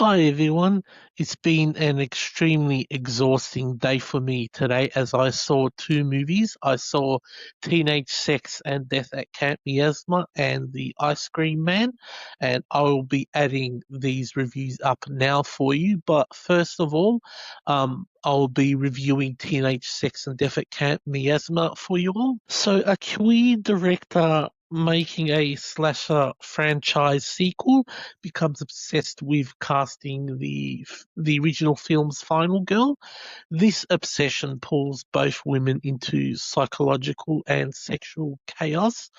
Hi everyone. It's been an extremely exhausting day for me today as I saw two movies. I saw Teenage Sex and Death at Camp Miasma and The Ice Cream Man, and I will be adding these reviews up now for you. But first of all, I'll be reviewing Teenage Sex and Death at Camp Miasma for you all. So, a queer director making a slasher franchise sequel becomes obsessed with casting the original film's final girl. This obsession pulls both women into psychological and sexual chaos.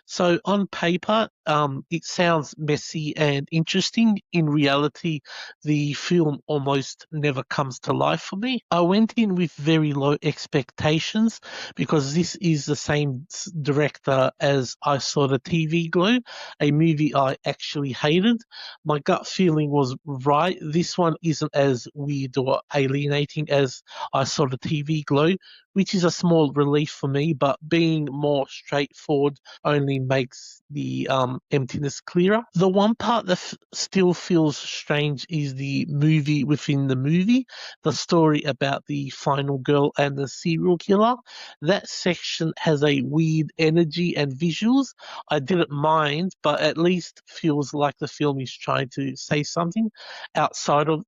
So on paper, it sounds messy and interesting. In reality, the film almost never comes to life for me. I went in with very low expectations because this is the same director as I Saw the TV Glow, a movie I actually hated. My gut feeling was right. This one isn't as weird or alienating as I Saw the TV Glow, which is a small relief for me, but being more straightforward only makes the emptiness clearer. The one part that still feels strange is the movie within the movie, the story about the final girl and the serial killer. That section has a weird energy and visuals. I didn't mind, but at least feels like the film is trying to say something. Outside of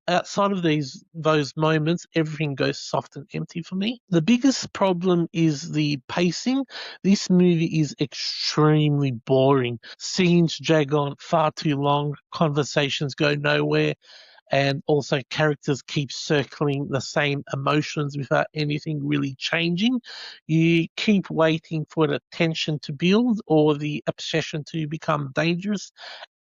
those moments, everything goes soft and empty for me. The biggest problem is the pacing. This movie is extremely boring. Scenes drag on far too long, conversations go nowhere, and also characters keep circling the same emotions without anything really changing. You keep waiting for the tension to build or the obsession to become dangerous,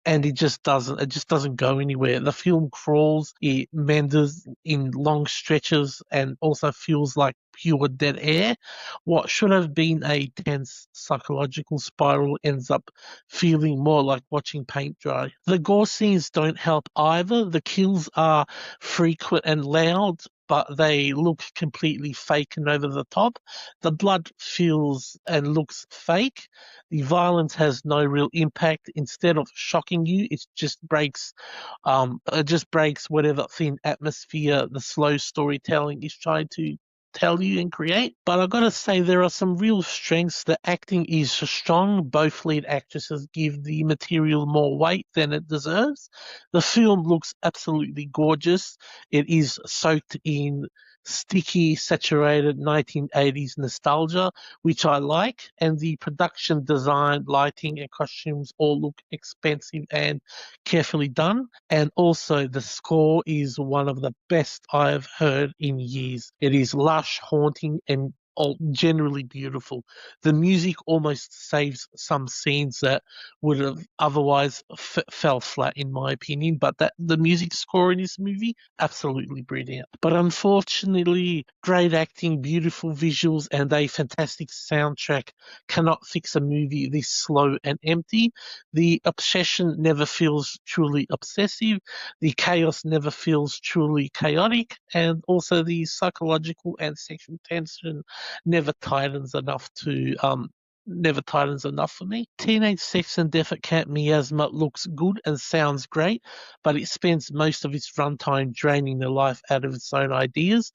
and it just doesn't go anywhere. The film crawls, it meanders in long stretches and also feels like pure dead air. What should have been a tense psychological spiral ends up feeling more like watching paint dry. The gore scenes don't help either. The kills are frequent and loud, but they look completely fake and over the top. The blood feels and looks fake. The violence has no real impact. Instead of shocking you, it just breaks whatever thin atmosphere the slow storytelling is trying to tell you and create. But I gotta say, there are some real strengths. The acting is strong. Both lead actresses give the material more weight than it deserves. The film looks absolutely gorgeous. It is soaked in sticky, saturated 1980s nostalgia, which I like, and the production design, lighting, and costumes all look expensive and carefully done. And also, the score is one of the best I've heard in years. It is lush, haunting, and generally beautiful. The music almost saves some scenes that would have otherwise fell flat, in my opinion. But that the music score in this movie, absolutely brilliant. But unfortunately, great acting, beautiful visuals, and a fantastic soundtrack cannot fix a movie this slow and empty. The obsession never feels truly obsessive. The chaos never feels truly chaotic. And also the psychological and sexual tension never tightens enough for me. Teenage Sex and Death at Camp Miasma looks good and sounds great, but it spends most of its runtime draining the life out of its own ideas.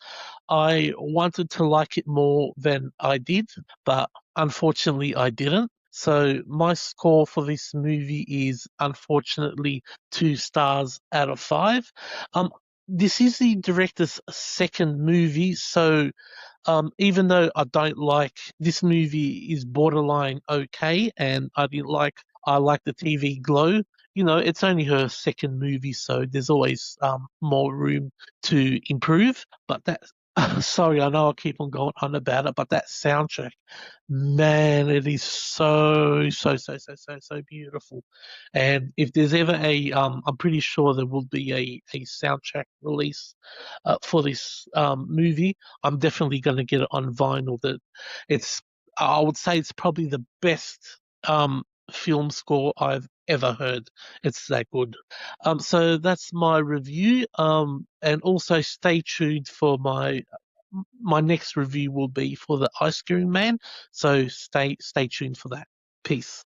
I wanted to like it more than I did, but unfortunately I didn't. So my score for this movie is unfortunately 2 stars out of 5. Um, this is the director's second movie, so even though I don't like this movie is borderline okay, and I like the TV Glow. It's only her second movie, so there's always more room to improve. But that, sorry, I know I keep on going on about it, but that soundtrack, man, it is so so so so so so beautiful. And if there's ever I'm pretty sure there will be a soundtrack release for this movie. I'm definitely going to get it on vinyl. It's, I would say, it's probably the best film score I've ever heard. It's that good. So that's my review. And also stay tuned for my next review will be for the Ice Cream Man. So stay tuned for that. Peace.